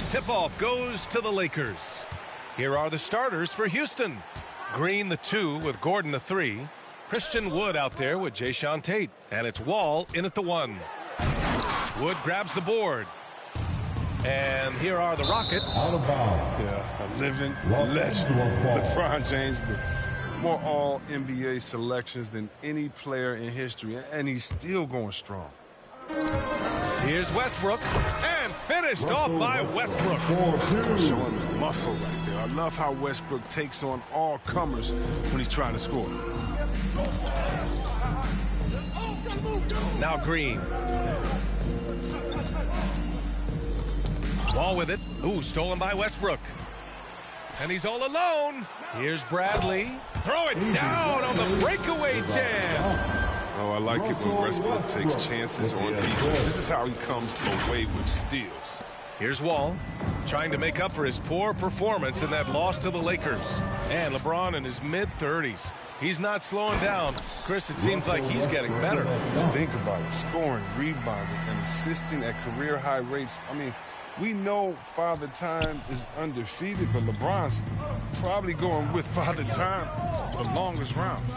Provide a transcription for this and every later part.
Tip-off goes to the Lakers. Here are the starters for Houston. Green the 2 with Gordon the 3. Christian Wood out there with Jae'Sean Tate. And it's Wall in at the 1. Wood grabs the board. And here are the Rockets. Yeah, a living legend. LeBron James with more all-NBA selections than any player in history. And he's still going strong. Here's Westbrook, and finished off by Westbrook. Showing the muscle right there. I love how Westbrook takes on all comers when he's trying to score. Now Green. Ball with it. Ooh, stolen by Westbrook. And he's all alone. Here's Bradley. Throw it down on the breakaway jam. Oh, I like it when Westbrook takes chances on defense. This is how he comes away with steals. Here's Wall, trying to make up for his poor performance in that loss to the Lakers. And LeBron in his mid-30s. He's not slowing down. Chris, it seems like he's getting better. Just think about it. Scoring, rebounding, and assisting at career-high rates. I mean, we know Father Time is undefeated, but LeBron's probably going with Father Time the longest rounds.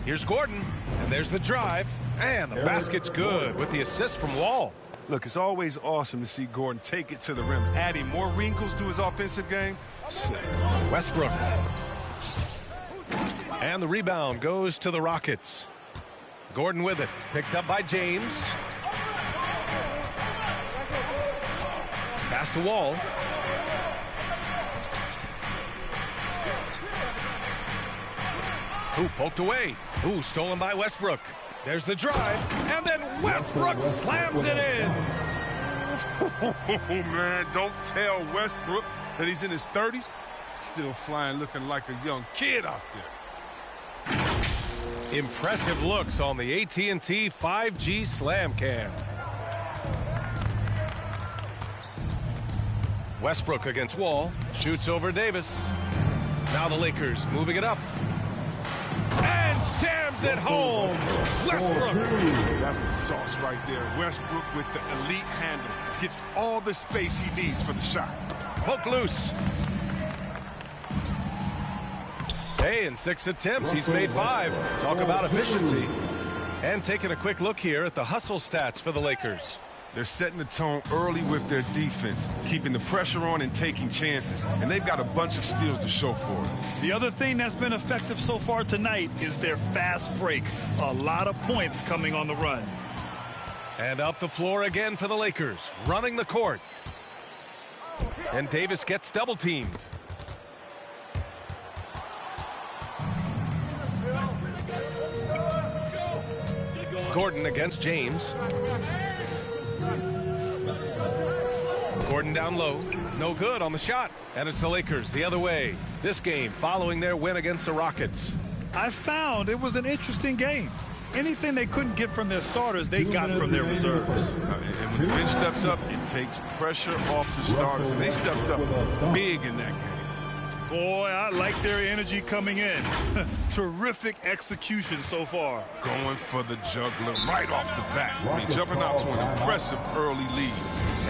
Here's Gordon, and there's the drive, and the basket's good with the assist from Wall. Look, it's always awesome to see Gordon take it to the rim, adding more wrinkles to his offensive game. Westbrook. And the rebound goes to the Rockets. Gordon with it, picked up by James. Pass to Wall. Ooh, poked away. Ooh, stolen by Westbrook. There's the drive, and then Westbrook slams it in. Oh, man, don't tell Westbrook that he's in his 30s. Still flying, looking like a young kid out there. Impressive looks on the AT&T 5G Slam Cam. Westbrook against Wall. Shoots over Davis. Now the Lakers moving it up. And jams it home. Westbrook. That's the sauce right there. Westbrook with the elite handle. Gets all the space he needs for the shot. Poke loose. Hey, in 6 attempts, he's made 5. Talk about efficiency. And taking a quick look here at the hustle stats for the Lakers. They're setting the tone early with their defense, keeping the pressure on and taking chances. And they've got a bunch of steals to show for it. The other thing that's been effective so far tonight is their fast break. A lot of points coming on the run. And up the floor again for the Lakers, running the court. And Davis gets double-teamed. Gordon against James. Gordon down low. No good on the shot. And it's the Lakers the other way. This game following their win against the Rockets. I found it was an interesting game. Anything they couldn't get from their starters, they got from their reserves. And when the bench steps up, it takes pressure off the starters. And they stepped up big in that game. Boy, I like their energy coming in. Terrific execution so far. Going for the juggler right off the bat. I mean, jumping out to an impressive early lead.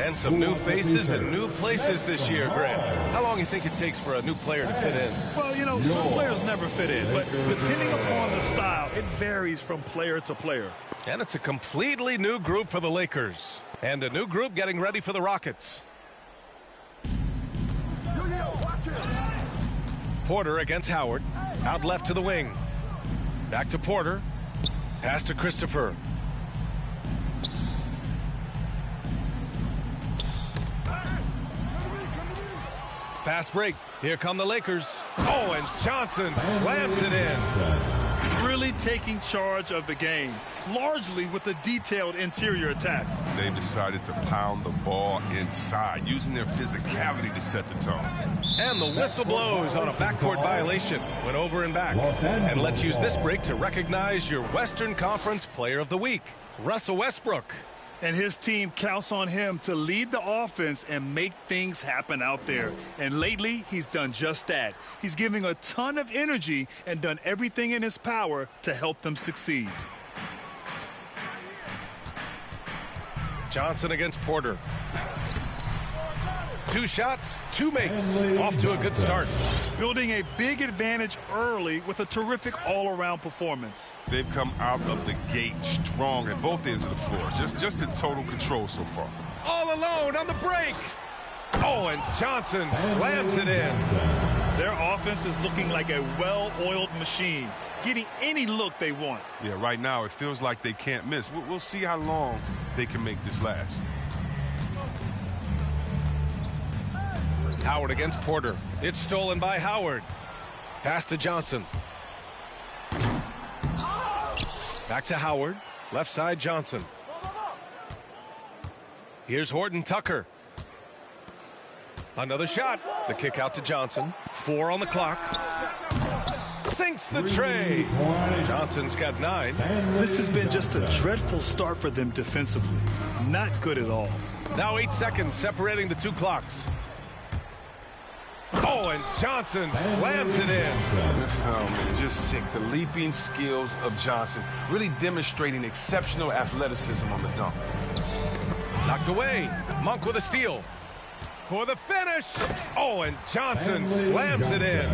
And some new faces and new places this year, Grant. How long do you think it takes for a new player to fit in? Well, you know, some players never fit in, but depending upon the style, it varies from player to player. And it's a completely new group for the Lakers. And a new group getting ready for the Rockets. Porter against Howard. Out left to the wing. Back to Porter. Pass to Christopher. Fast break. Here come the Lakers. Oh, and Johnson slams it in. Really taking charge of the game, largely with a detailed interior attack. They decided to pound the ball inside, using their physicality to set the tone. And the whistle blows on a backcourt violation. Went over and back. And let's use this break to recognize your Western Conference Player of the Week, Russell Westbrook. And his team counts on him to lead the offense and make things happen out there. And lately, he's done just that. He's giving a ton of energy and done everything in his power to help them succeed. Johnson against Porter. 2 shots, 2 makes. Off to a good start. Building a big advantage early with a terrific all-around performance. They've come out of the gate strong at both ends of the floor. Just in total control so far. All alone on the break. Oh, and Johnson slams it in. Their offense is looking like a well-oiled machine, getting any look they want. Yeah, right now it feels like they can't miss. We'll see how long they can make this last. Howard against Porter. It's stolen by Howard. Pass to Johnson. Back to Howard. Left side Johnson. Here's Horton Tucker. Another shot. The kick out to Johnson. 4 on the clock. Sinks the tray. Johnson's got 9. This has been just a dreadful start for them defensively. Not good at all. Now 8 seconds separating the 2 clocks. Oh, and Johnson slams it in. Oh, man, just sick. The leaping skills of Johnson, really demonstrating exceptional athleticism on the dunk. Knocked away. Monk with a steal. For the finish. Oh, and Johnson slams it in.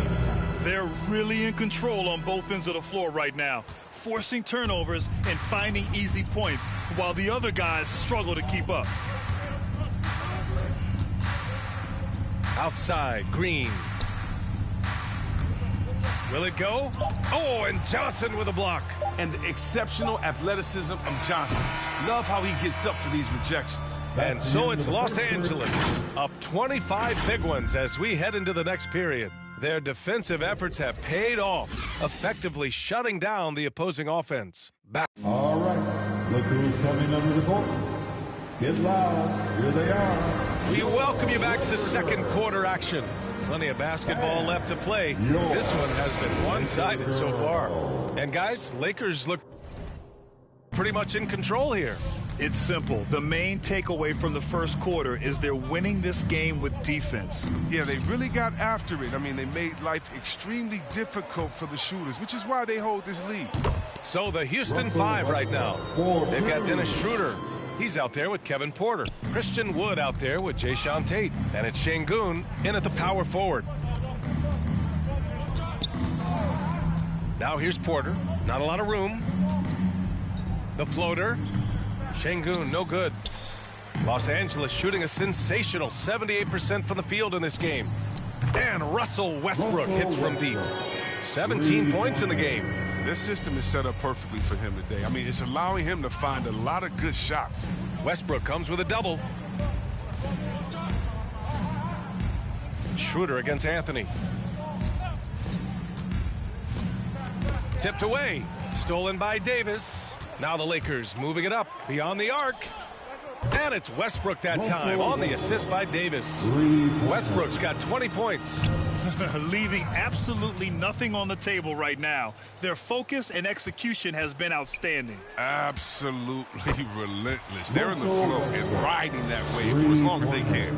They're really in control on both ends of the floor right now, forcing turnovers and finding easy points while the other guys struggle to keep up. Outside, Green. Will it go? Oh, and Johnson with a block. And the exceptional athleticism of Johnson. Love how he gets up to these rejections. And so it's Los Angeles, up 25 big ones as we head into the next period. Their defensive efforts have paid off, effectively shutting down the opposing offense. Back. All right, look who's coming under the court. Get loud, here they are. We welcome you back to second quarter action. Plenty of basketball left to play. This one has been one-sided so far. And guys, Lakers look pretty much in control here. It's simple. The main takeaway from the first quarter is they're winning this game with defense. Yeah, they really got after it. I mean, they made life extremely difficult for the shooters, which is why they hold this lead. So the Houston 5 right now. They've got Dennis Schroeder. He's out there with Kevin Porter. Christian Wood out there with Jayshawn Tate. And it's Şengün in at the power forward. Now here's Porter. Not a lot of room. The floater. Şengün, no good. Los Angeles shooting a sensational 78% from the field in this game. And Russell Westbrook hits from deep. 17 points in the game. This system is set up perfectly for him today. I mean, it's allowing him to find a lot of good shots. Westbrook comes with a double. Schroeder against Anthony. Tipped away. Stolen by Davis. Now the Lakers moving it up beyond the arc. And it's Westbrook that time on the assist by Davis. Westbrook's got 20 points. Leaving absolutely nothing on the table right now. Their focus and execution has been outstanding. Absolutely relentless. They're in the flow and riding that wave for as long as they can.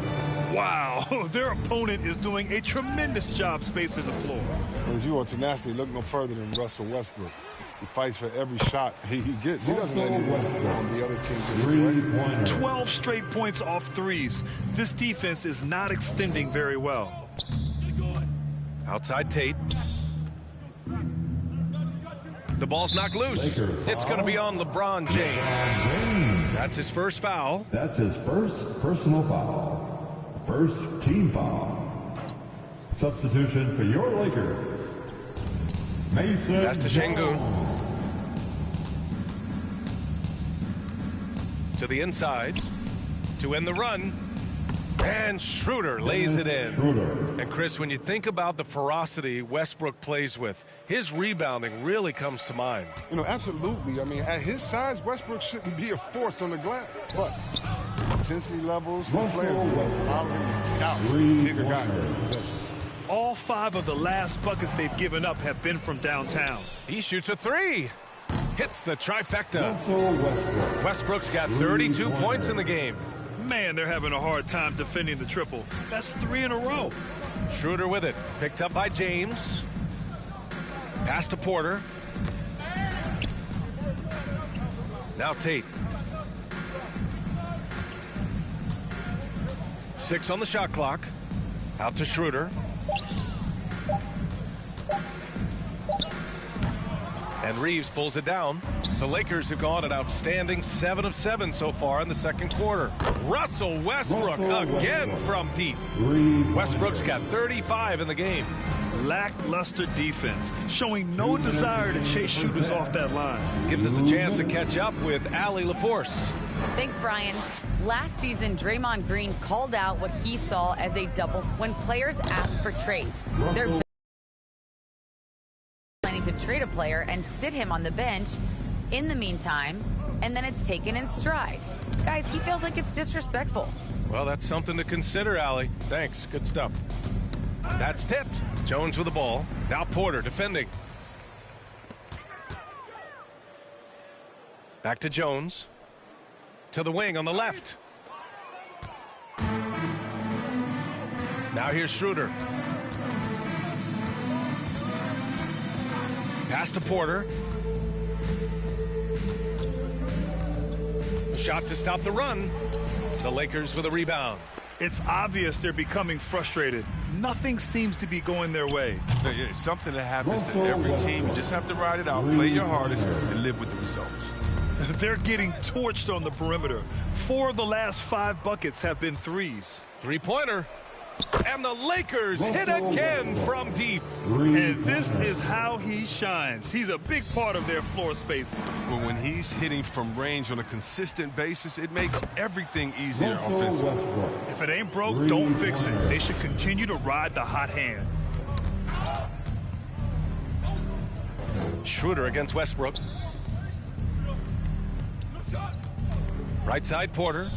Wow, their opponent is doing a tremendous job spacing the floor. Well, if you want tenacity, look no further than Russell Westbrook. He fights for every shot he gets. He doesn't let anyone on the other team get his way. 12 straight points off threes. This defense is not extending very well. Outside Tate. The ball's knocked loose. It's going to be on LeBron James. That's his first foul. That's his first personal foul. First team foul. Substitution for your Lakers. Mason. Pass to Şengün. To the inside. To end the run. And Schroeder lays it in. And Chris, when you think about the ferocity Westbrook plays with, his rebounding really comes to mind. You know, absolutely. I mean, at his size, Westbrook shouldn't be a force on the glass. But his intensity levels, some players bigger guys in possessions. All 5 of the last buckets they've given up have been from downtown. He shoots a 3. Hits the trifecta. Westbrook's got 32 points in the game. Man, they're having a hard time defending the triple. That's 3 in a row. Schroeder with it. Picked up by James. Pass to Porter. Now Tate. 6 on the shot clock. Out to Schroeder. And Reeves pulls it down. The Lakers have gone an outstanding 7 of 7 so far in the second quarter. Russell Westbrook again from deep. Westbrook's got 35 in the game. Lackluster defense, showing no desire to chase shooters off that line. Gives us a chance to catch up with Allie LaForce. Thanks, Brian. Last season, Draymond Green called out what he saw as a double. When players ask for trades, they're planning to trade a player and sit him on the bench in the meantime, and then it's taken in stride. Guys, he feels like it's disrespectful. Well, that's something to consider, Allie. Thanks. Good stuff. That's tipped. Jones with the ball. Now Porter defending. Back to Jones. To the wing on the left. Now here's Schroeder. Pass to Porter. A shot to stop the run. The Lakers with a rebound. It's obvious they're becoming frustrated. Nothing seems to be going their way. It's something that happens to every team. You just have to ride it out, play your hardest, and live with the results. They're getting torched on the perimeter. 4 of the last 5 buckets have been threes. Three-pointer. And the Lakers hit again from deep. And this is how he shines. He's a big part of their floor space. But when he's hitting from range on a consistent basis, it makes everything easier offensively. If it ain't broke, don't fix it. They should continue to ride the hot hand. Schroeder against Westbrook. Right side, Porter.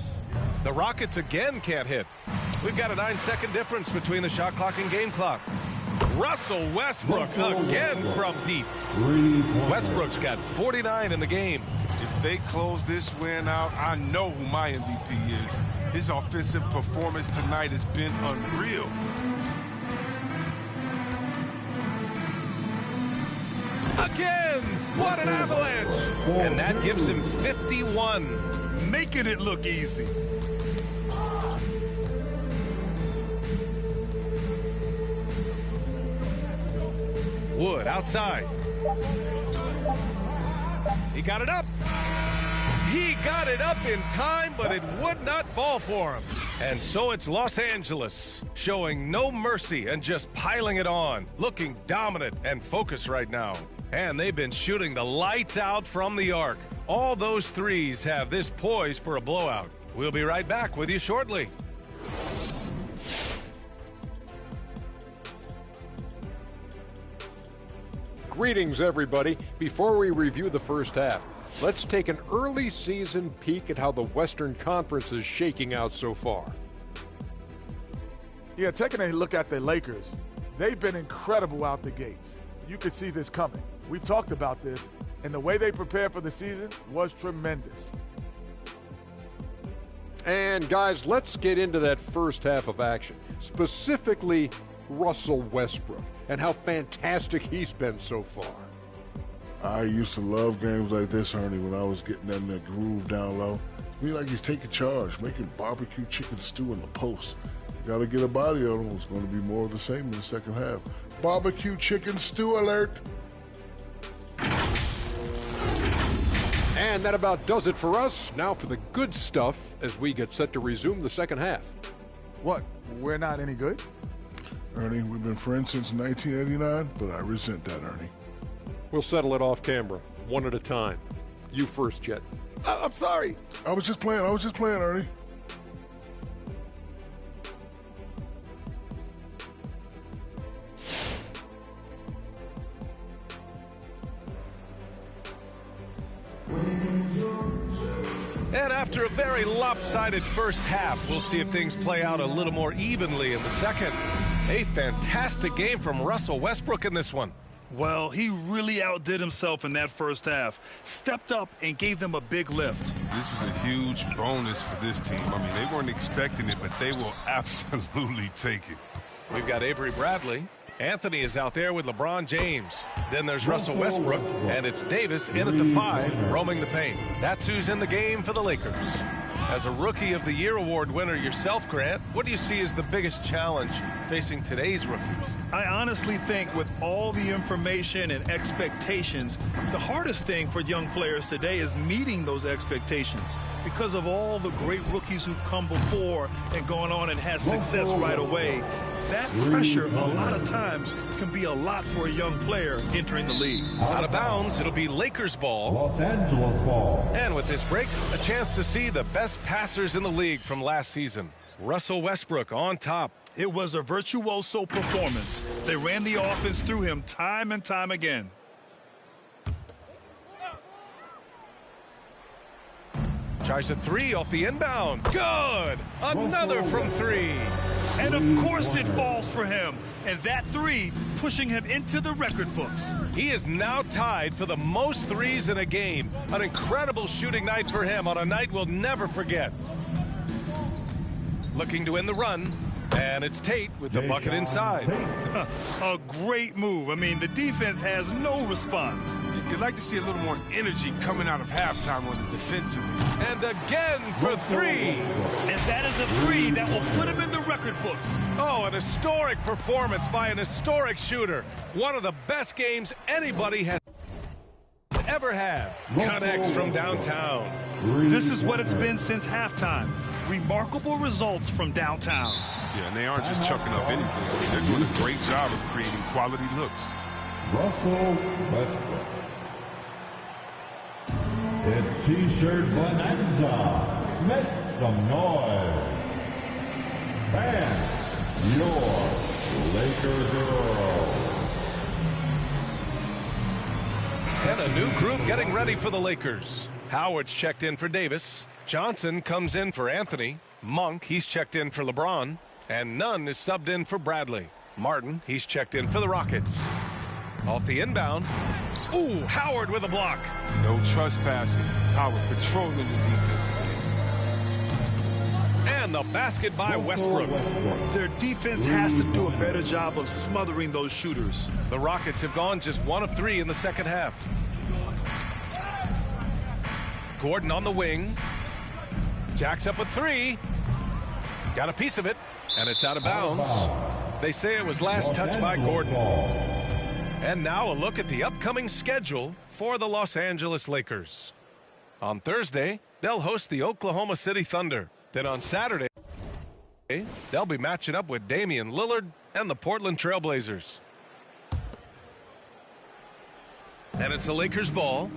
The Rockets again can't hit. We've got a 9-second difference between the shot clock and game clock. Russell Westbrook again from deep. Westbrook's got 49 in the game. If they close this win out, I know who my MVP is. His offensive performance tonight has been unreal. Again! What an avalanche! And that gives him 51. Making it look easy. Wood outside. He got it up. He got it up in time, but it would not fall for him. And so it's Los Angeles, showing no mercy and just piling it on, looking dominant and focused right now. And they've been shooting the lights out from the arc. All those threes have this poised for a blowout. We'll be right back with you shortly. Greetings, everybody. Before we review the first half, let's take an early season peek at how the Western Conference is shaking out so far. Yeah, taking a look at the Lakers, they've been incredible out the gates. You could see this coming. We've talked about this, and the way they prepared for the season was tremendous. And guys, let's get into that first half of action, specifically Russell Westbrook and how fantastic he's been so far. I used to love games like this, Ernie, when I was getting in that groove down low. I mean, like he's taking charge, making barbecue chicken stew in the post. You got to get a body on him. It's going to be more of the same in the second half. Barbecue chicken stew alert. And that about does it for us. Now for the good stuff as we get set to resume the second half. What, we're not any good? Ernie, we've been friends since 1989, but I resent that, Ernie. We'll settle it off camera, one at a time. You first, Jet. I'm sorry. I was just playing, Ernie. And after a very lopsided first half, we'll see if things play out a little more evenly in the second. A fantastic game from Russell Westbrook in this one. Well, he really outdid himself in that first half. Stepped up and gave them a big lift. This was a huge bonus for this team. I mean, they weren't expecting it, but they will absolutely take it. We've got Avery Bradley. Anthony is out there with LeBron James. Then there's Russell Westbrook, and it's Davis in at the 5, roaming the paint. That's who's in the game for the Lakers. As a Rookie of the Year award winner yourself, Grant, what do you see as the biggest challenge facing today's rookies? I honestly think with all the information and expectations, the hardest thing for young players today is meeting those expectations because of all the great rookies who've come before and gone on and had success right away. That pressure, a lot of times, can be a lot for a young player entering the league. Out of bounds, it'll be Lakers ball. Los Angeles ball. And with this break, a chance to see the best passers in the league from last season. Russell Westbrook on top. It was a virtuoso performance. They ran the offense through him time and time again. Tries a 3 off the inbound. Good! Another from 3. And of course it falls for him. And that 3 pushing him into the record books. He is now tied for the most threes in a game. An incredible shooting night for him on a night we'll never forget. Looking to win the run. And it's Tate with the bucket inside. A great move. I mean, the defense has no response. You'd like to see a little more energy coming out of halftime on the defensive end. And again for 3. And that is a 3 that will put him in the record books. Oh, an historic performance by an historic shooter. One of the best games anybody has ever had. Connects from downtown. This is what it's been since halftime. Remarkable results from downtown. Yeah, and they aren't just chucking up anything. I mean, they're doing a great job of creating quality looks. Russell Westbrook. It's T-shirt Bonanza. Make some noise. And your Laker girls. And a new group getting ready for the Lakers. Howard's checked in for Davis. Johnson comes in for Anthony. Monk, he's checked in for LeBron. And Nunn is subbed in for Bradley. Martin, he's checked in for the Rockets. Off the inbound. Ooh, Howard with a block. No trespassing. Howard patrolling the defensive end. And the basket by Westbrook. Their defense has to do a better job of smothering those shooters. The Rockets have gone just 1 of 3 in the second half. Gordon on the wing. Jacks up a 3. Got a piece of it, and it's out of bounds. They say it was last touched by Gordon. And now a look at the upcoming schedule for the Los Angeles Lakers. On Thursday, they'll host the Oklahoma City Thunder. Then on Saturday, they'll be matching up with Damian Lillard and the Portland Trail Blazers. And it's the Lakers ball.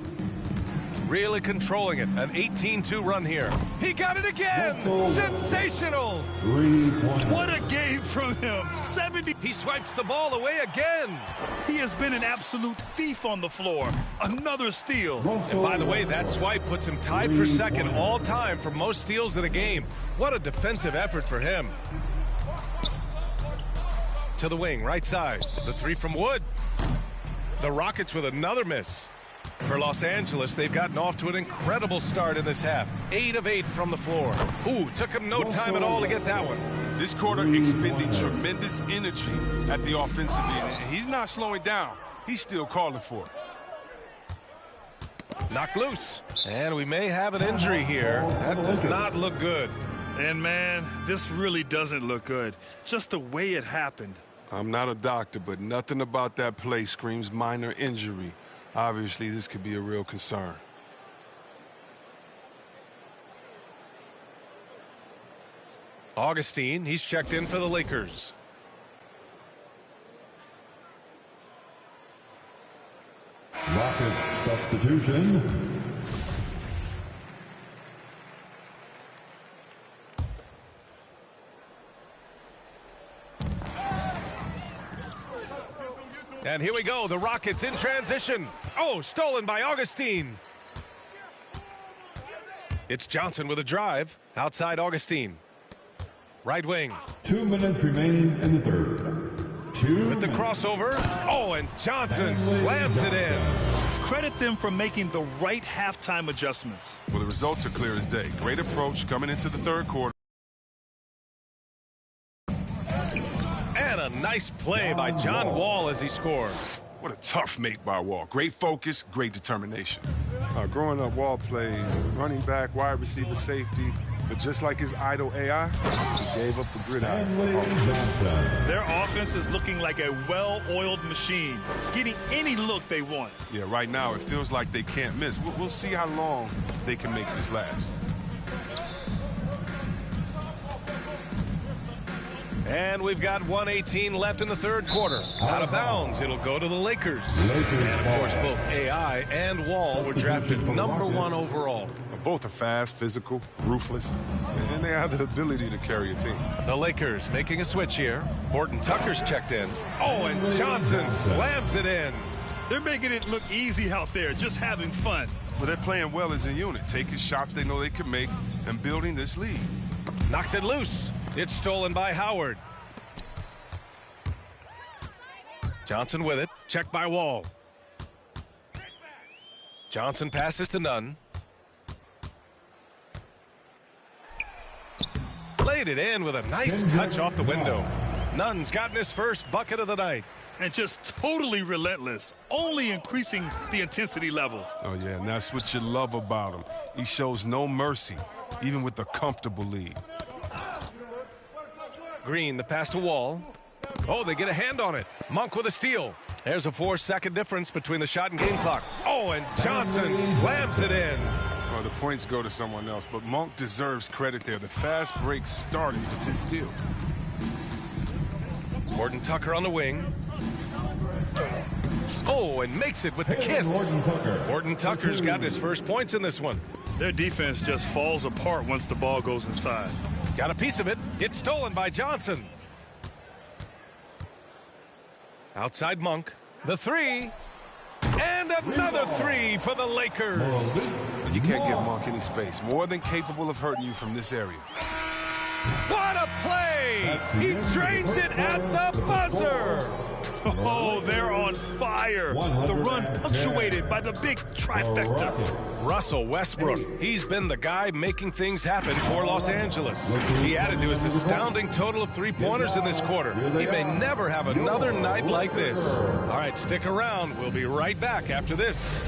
Really controlling it. An 18-2 run here. He got it again. Sensational. 3-point. What a game from him. 70. He swipes the ball away again. He has been an absolute thief on the floor. Another steal. And by the way, that swipe puts him tied for second all time for most steals in a game. What a defensive effort for him. To the wing, right side. The 3 from Wood. The Rockets with another miss. For Los Angeles, they've gotten off to an incredible start in this half. 8 of 8 from the floor. Ooh, took him no time at all to get that one. This quarter expending tremendous energy at the offensive end. And he's not slowing down. He's still calling for it. Knocked loose. And we may have an injury here. That does not look good. And man, this really doesn't look good. Just the way it happened. I'm not a doctor, but nothing about that play screams minor injury. Obviously, this could be a real concern. Augustine, he's checked in for the Lakers. Rocket substitution. And here we go, the Rockets in transition. Oh, stolen by Augustine. It's Johnson with a drive. Outside Augustine. Right wing. 2 minutes remaining in the third. 2 with the crossover. Oh, and Johnson slams it in. Credit them for making the right halftime adjustments. Well, the results are clear as day. Great approach coming into the third quarter. And a nice play by John Wall as he scores. What a tough make by Wall. Great focus, great determination. Growing up, Wall played running back, wide receiver, safety. But just like his idol AI, he gave up the gridiron. Their offense is looking like a well-oiled machine, getting any look they want. Yeah, right now it feels like they can't miss. We'll see how long they can make this last. And we've got 1:18 left in the third quarter. Out of bounds, it'll go to the Lakers. And, of course, both AI and Wall were drafted #1 overall. Both are fast, physical, ruthless, and they have the ability to carry a team. The Lakers making a switch here. Horton Tucker's checked in. Oh, and Johnson slams it in. They're making it look easy out there, just having fun. Well, they're playing well as a unit, taking shots they know they can make and building this lead. Knocks it loose. It's stolen by Howard. Johnson with it. Checked by Wall. Johnson passes to Nunn. Laid it in with a nice touch off the window. Nunn's gotten his first bucket of the night. And just totally relentless, only increasing the intensity level. Oh, yeah, and that's what you love about him. He shows no mercy, even with a comfortable lead. Green, the pass to Wall. Oh, they get a hand on it. Monk with a steal. There's a 4-second difference between the shot and game clock. Oh, and Johnson slams it in. Well, the points go to someone else, but Monk deserves credit there. The fast break started with his steal. Horton Tucker on the wing. Oh, and makes it with the kiss. Horton Tucker's got his first points in this one. Their defense just falls apart once the ball goes inside. Got a piece of it. It's stolen by Johnson. Outside Monk. The three. And another three for the Lakers. You can't give Monk any space. More than capable of hurting you from this area. What a play! He drains it at the buzzer! Oh, they're on fire. The run punctuated by the big trifecta. Russell Westbrook. He's been the guy making things happen for Los Angeles. He added to his astounding total of 3-pointers in this quarter. He may never have another night like this. All right, stick around. We'll be right back after this.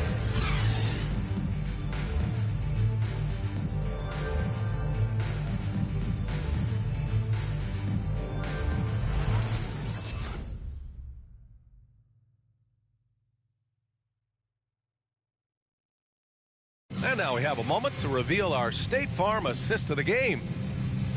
And now we have a moment to reveal our State Farm assist of the game.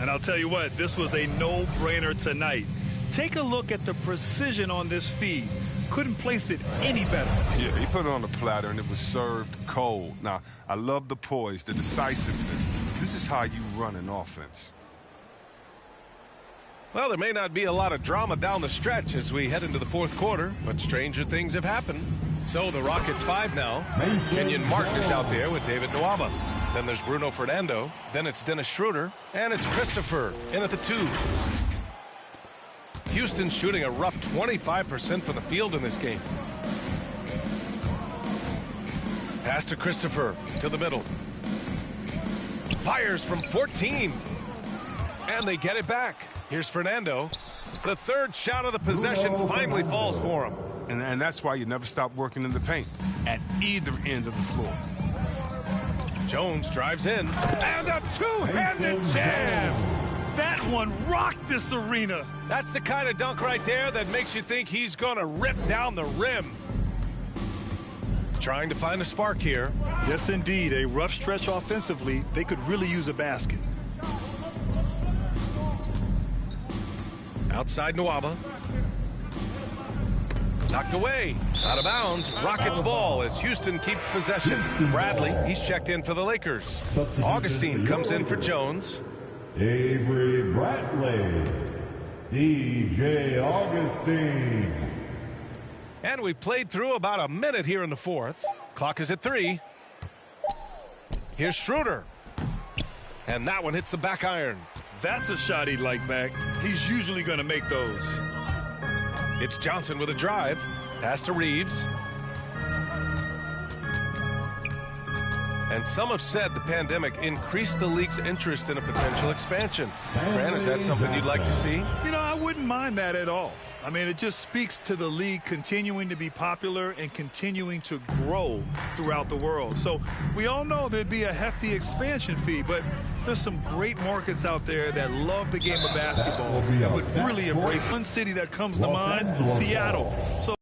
And I'll tell you what, this was a no-brainer tonight. Take a look at the precision on this feed. Couldn't place it any better. Yeah, he put it on the platter and it was served cold. Now, I love the poise, the decisiveness. This is how you run an offense. Well, there may not be a lot of drama down the stretch as we head into the fourth quarter, but stranger things have happened. So the Rockets 5 now. Kenyon Martin is out there with David Nwaba. Then there's Bruno Fernando. Then it's Dennis Schroeder. And it's Christopher in at the 2. Houston's shooting a rough 25% from the field in this game. Pass to Christopher to the middle. Fires from 14. And they get it back. Here's Fernando. The third shot of the possession finally falls for him. And that's why you never stop working in the paint at either end of the floor. Jones drives in. And a two-handed jam. That one rocked this arena. That's the kind of dunk right there that makes you think he's going to rip down the rim. Trying to find a spark here. Yes, indeed. A rough stretch offensively. They could really use a basket. Outside Nwaba. Knocked away. Out of bounds. Rockets ball as Houston keeps possession. Bradley, he's checked in for the Lakers. Augustine comes in for Jones. Avery Bradley. DJ Augustine. And we played through about a minute here in the fourth. Clock is at 3. Here's Schroeder. And that one hits the back iron. That's a shot he'd like back. He's usually going to make those. It's Johnson with a drive. Pass to Reeves. And some have said the pandemic increased the league's interest in a potential expansion. Grant, is that something you'd like to see? You know, I wouldn't mind that at all. I mean, it just speaks to the league continuing to be popular and continuing to grow throughout the world. So we all know there'd be a hefty expansion fee, but there's some great markets out there that love the game of basketball and would really embrace one city that comes to mind, Seattle. So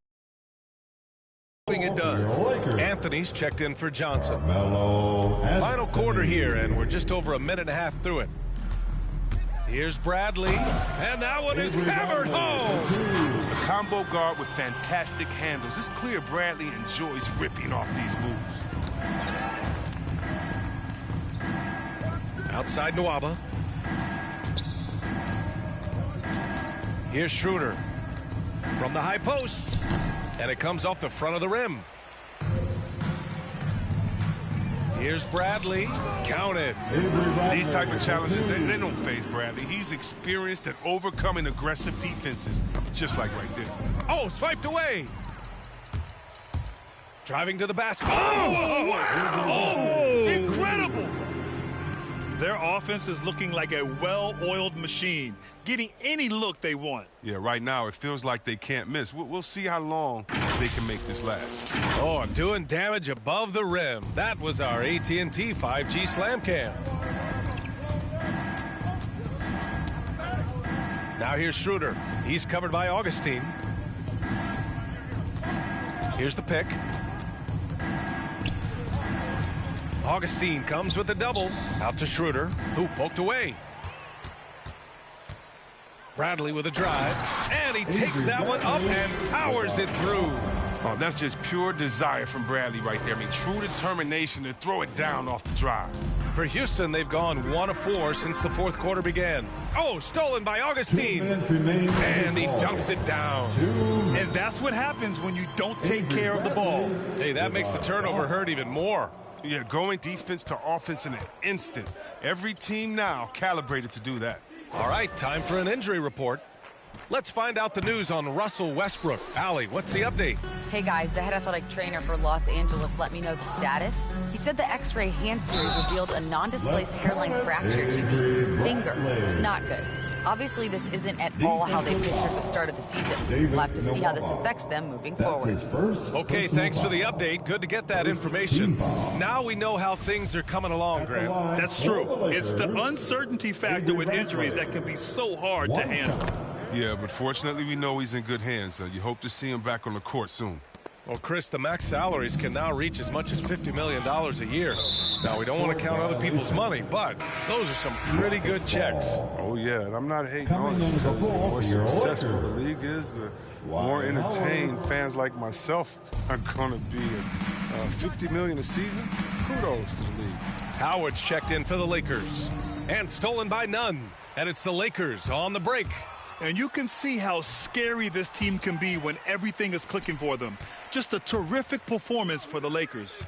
it does. Anthony's checked in for Johnson. Final quarter here, and we're just over a minute and a half through it. Here's Bradley, and that one is hammered home. A combo guard with fantastic handles. It's clear Bradley enjoys ripping off these moves. Outside Nwaba. Here's Schroeder from the high post, and it comes off the front of the rim. Here's Bradley. Counted. These type of challenges, they don't faze Bradley. He's experienced at overcoming aggressive defenses, just like right there. Oh, swiped away. Driving to the basket. Oh, wow. Oh, incredible. Their offense is looking like a well-oiled machine, getting any look they want. Yeah, right now it feels like they can't miss. We'll see how long they can make this last. Oh, doing damage above the rim. That was our AT&T 5G Slam Cam. Now here's Schroeder. He's covered by Augustine. Here's the pick. Augustine comes with the double. Out to Schroeder, who poked away. Bradley with a drive, and he takes that one up and powers it through. Oh, that's just pure desire from Bradley right there. I mean, true determination to throw it down off the drive. For Houston, they've gone 1 of 4 since the fourth quarter began. Oh, stolen by Augustine. And he dunks it down. And that's what happens when you don't take care of the ball. Hey, that makes the turnover hurt even more. Yeah, going defense to offense in an instant. Every team now calibrated to do that. All right, time for an injury report. Let's find out the news on Russell Westbrook. Allie, what's the update? Hey guys, the head athletic trainer for Los Angeles let me know the status. He said the X-ray hand series revealed a non-displaced hairline fracture to the finger. Not good. Obviously, this isn't at all how they pictured the start of the season. We'll have to see how this affects them moving forward. Okay, thanks for the update. Good to get that information. Now we know how things are coming along, Grant. That's true. It's the uncertainty factor with injuries that can be so hard to handle. Yeah, but fortunately we know he's in good hands. You hope to see him back on the court soon. Well, Chris, the max salaries can now reach as much as $50 million a year. Now, we don't want to count other people's money, but those are some pretty good checks. Oh, yeah, and I'm not hating on it because the more successful the league is, the more entertained fans like myself are going to be. $50 million a season? Kudos to the league. Howard's checked in for the Lakers. And stolen by none. And it's the Lakers on the break. And you can see how scary this team can be when everything is clicking for them. Just a terrific performance for the Lakers.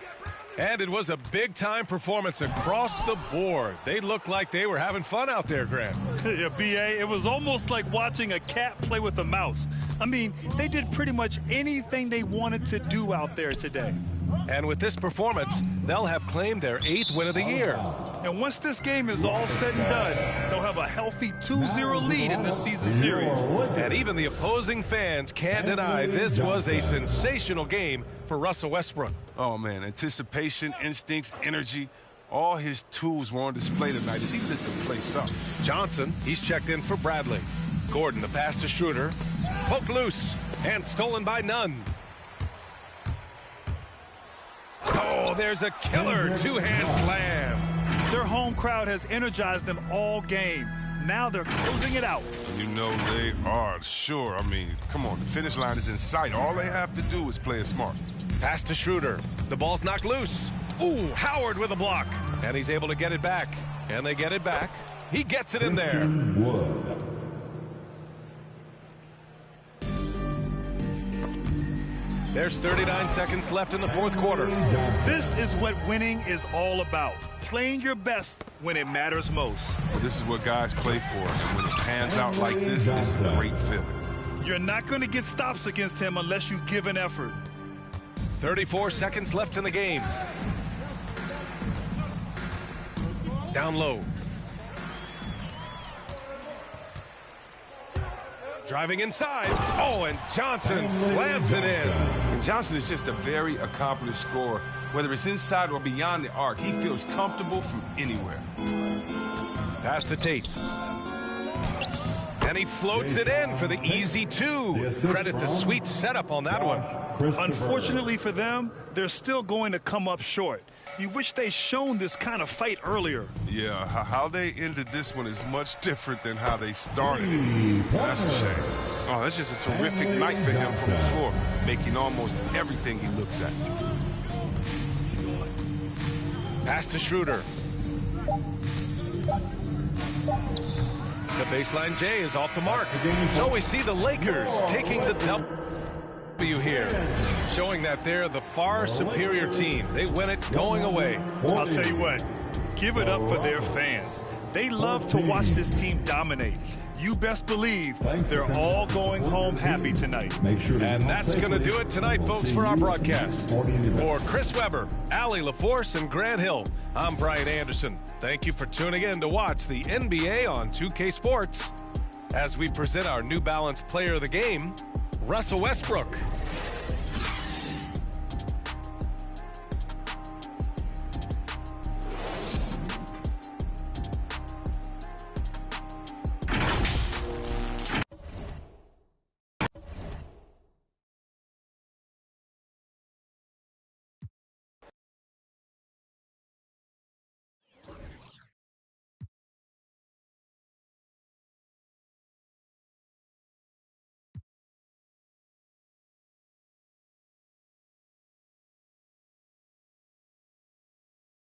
And it was a big-time performance across the board. They looked like they were having fun out there, Grant. Yeah, B.A., it was almost like watching a cat play with a mouse. I mean, they did pretty much anything they wanted to do out there today. And with this performance, they'll have claimed their 8th win of the year. And once this game is all said and done, they'll have a healthy 2-0 lead in this season series. And even the opposing fans can't deny this was a sensational game for Russell Westbrook. Oh, man, anticipation, instincts, energy, all his tools were on display tonight as he lit the place up. Johnson, he's checked in for Bradley. Gordon, the pass to Schroeder. Poked loose and stolen by none. Oh, there's a killer two-hand slam. Their home crowd has energized them all game. Now they're closing it out. You know they are, sure. I mean, come on, the finish line is in sight. All they have to do is play it smart. Pass to Schroeder. The ball's knocked loose. Ooh, Howard with a block. And he's able to get it back. Can they get it back? He gets it in there. There's 39 seconds left in the fourth quarter. This is what winning is all about. Playing your best when it matters most. Well, this is what guys play for. And when it pans out like this, it's a great feeling. You're not going to get stops against him unless you give an effort. 34 seconds left in the game. Down low. Driving inside. Oh, and Johnson slams it in. And Johnson is just a very accomplished scorer. Whether it's inside or beyond the arc, he feels comfortable from anywhere. Pass to Tate. And he floats it in for the easy two. Credit the sweet setup on that one. Unfortunately for them, they're still going to come up short. You wish they'd shown this kind of fight earlier. Yeah, how they ended this one is much different than how they started it. That's a shame. Oh, that's just a terrific night for him from the floor, making almost everything he looks at. Pass to Schroeder. The baseline J is off the mark. So we see the Lakers taking the W here, showing that they're the far superior team. They win it going away. I'll tell you what, give it up for their fans. They love to watch this team dominate. You best believe they're all going home happy tonight. And that's going to do it tonight, folks, for our broadcast. For Chris Webber, Allie LaForce, and Grant Hill, I'm Brian Anderson. Thank you for tuning in to watch the NBA on 2K Sports as we present our New Balance Player of the Game, Russell Westbrook.